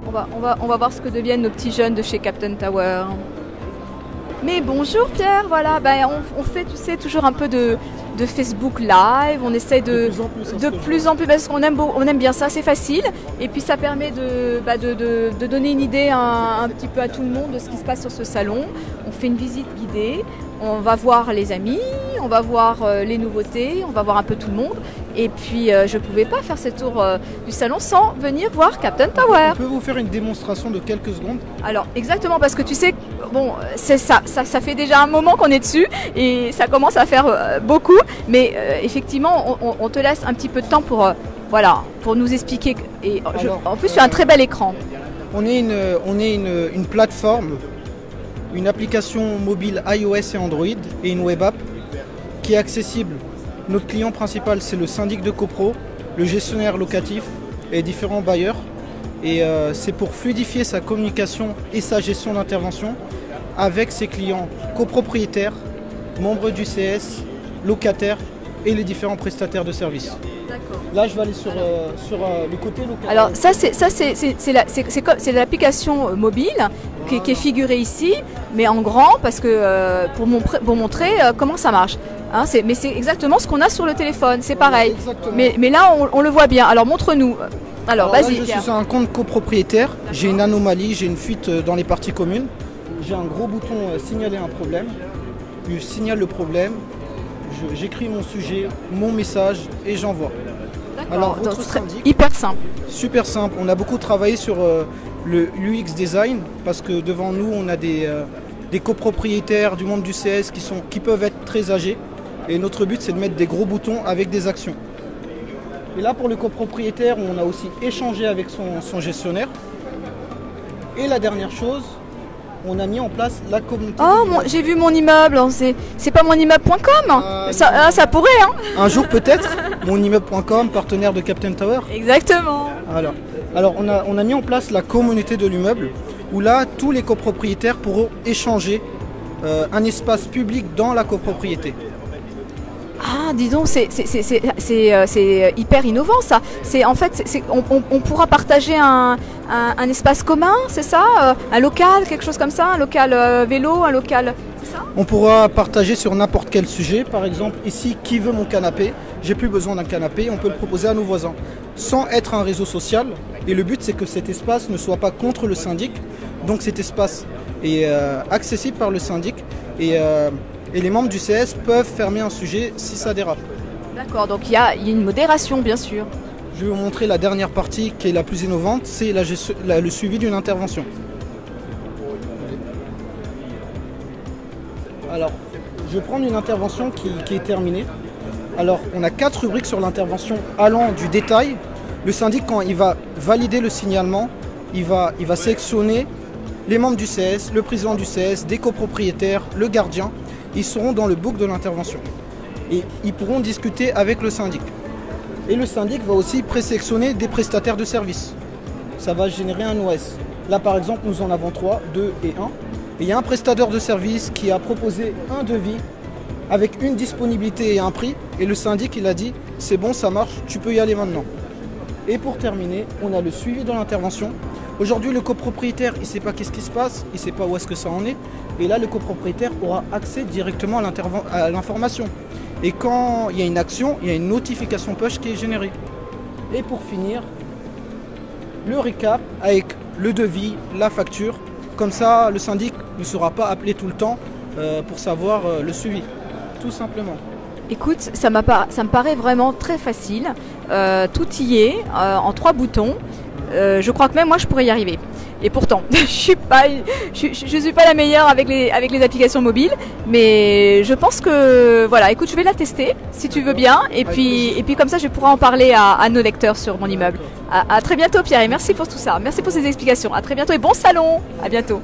On va voir ce que deviennent nos petits jeunes de chez Captain Tower. Mais bonjour Pierre, voilà, on fait, tu sais, toujours un peu de Facebook Live, on essaie de plus en plus parce qu'on aime bien ça, c'est facile. Et puis ça permet de donner une idée un petit peu à tout le monde de ce qui se passe sur ce salon. On fait une visite guidée, on va voir les amis, on va voir les nouveautés, on va voir un peu tout le monde. Et puis je ne pouvais pas faire ce tour du salon sans venir voir Captain Tower. On peut vous faire une démonstration de quelques secondes? Alors exactement, parce que tu sais, bon, c'est ça fait déjà un moment qu'on est dessus et ça commence à faire beaucoup. Mais effectivement, on te laisse un petit peu de temps pour, voilà, pour nous expliquer. Et en plus, tu as un très bel écran. On est une plateforme, une application mobile iOS et Android et une web app qui est accessible. Notre client principal, c'est le syndic de copro, le gestionnaire locatif et différents bailleurs. Et c'est pour fluidifier sa communication et sa gestion d'intervention avec ses clients copropriétaires, membres du CS, locataires et les différents prestataires de services. Là, je vais aller sur le côté locataire. Alors ça, c'est l'application mobile qui est figurée ici, mais en grand, parce que pour montrer comment ça marche. Hein, mais c'est exactement ce qu'on a sur le téléphone, c'est pareil. Mais là, on le voit bien. Alors montre-nous. Alors vas-y. Je suis sur un compte copropriétaire. J'ai une anomalie, j'ai une fuite dans les parties communes. J'ai un gros bouton signaler un problème. Je signale le problème. J'écris mon sujet, mon message et j'envoie. Alors, hyper simple. Super simple. On a beaucoup travaillé sur le l'UX design parce que devant nous, on a des copropriétaires du monde du CS qui peuvent être très âgés. Et notre but, c'est de mettre des gros boutons avec des actions. Et là, pour le copropriétaire, on a aussi échangé avec son gestionnaire. Et la dernière chose, on a mis en place la communauté. Oh, j'ai vu mon immeuble, c'est pas monimmeuble.com, ça pourrait, hein. Un jour peut-être, monimmeuble.com, partenaire de Captain Tower. Exactement. Alors on a mis en place la communauté de l'immeuble, où là, tous les copropriétaires pourront échanger un espace public dans la copropriété. Ah, dis donc, c'est hyper innovant ça. En fait, on pourra partager un espace commun, c'est ça? Un local, quelque chose comme ça? Un local vélo, un local... c'est ça? On pourra partager sur n'importe quel sujet. Par exemple, ici, qui veut mon canapé? J'ai plus besoin d'un canapé, on peut le proposer à nos voisins. Sans être un réseau social. Et le but, c'est que cet espace ne soit pas contre le syndic. Donc cet espace est accessible par le syndic. Et les membres du CS peuvent fermer un sujet si ça dérape. D'accord, donc il y a une modération, bien sûr. Je vais vous montrer la dernière partie qui est la plus innovante, c'est le suivi d'une intervention. Alors, je vais prendre une intervention qui est terminée. Alors, on a 4 rubriques sur l'intervention allant du détail. Le syndic, quand il va valider le signalement, il va sélectionner les membres du CS, le président du CS, des copropriétaires, le gardien. Ils seront dans le book de l'intervention et ils pourront discuter avec le syndic. Et le syndic va aussi présélectionner des prestataires de services. Ça va générer un OS. Là par exemple, nous en avons 3, 2 et 1. Et il y a un prestataire de service qui a proposé un devis avec une disponibilité et un prix. Et le syndic, il a dit, c'est bon, ça marche, tu peux y aller maintenant. Et pour terminer, on a le suivi de l'intervention. Aujourd'hui, le copropriétaire, il ne sait pas qu'est-ce qui se passe, il ne sait pas où est-ce que ça en est. Et là, le copropriétaire aura accès directement à l'information. Et quand il y a une action, il y a une notification push qui est générée. Et pour finir, le récap avec le devis, la facture. Comme ça, le syndic ne sera pas appelé tout le temps pour savoir le suivi. Tout simplement. Écoute, ça me paraît vraiment très facile. Tout y est, en 3 boutons. Je crois que même moi je pourrais y arriver. Et pourtant, je suis pas la meilleure avec les applications mobiles, mais je pense que voilà. Écoute, je vais la tester si tu veux bien, et puis comme ça je pourrai en parler à nos lecteurs sur mon immeuble. À très bientôt Pierre, et merci pour tout ça, merci pour ces explications. À très bientôt et bon salon. À bientôt.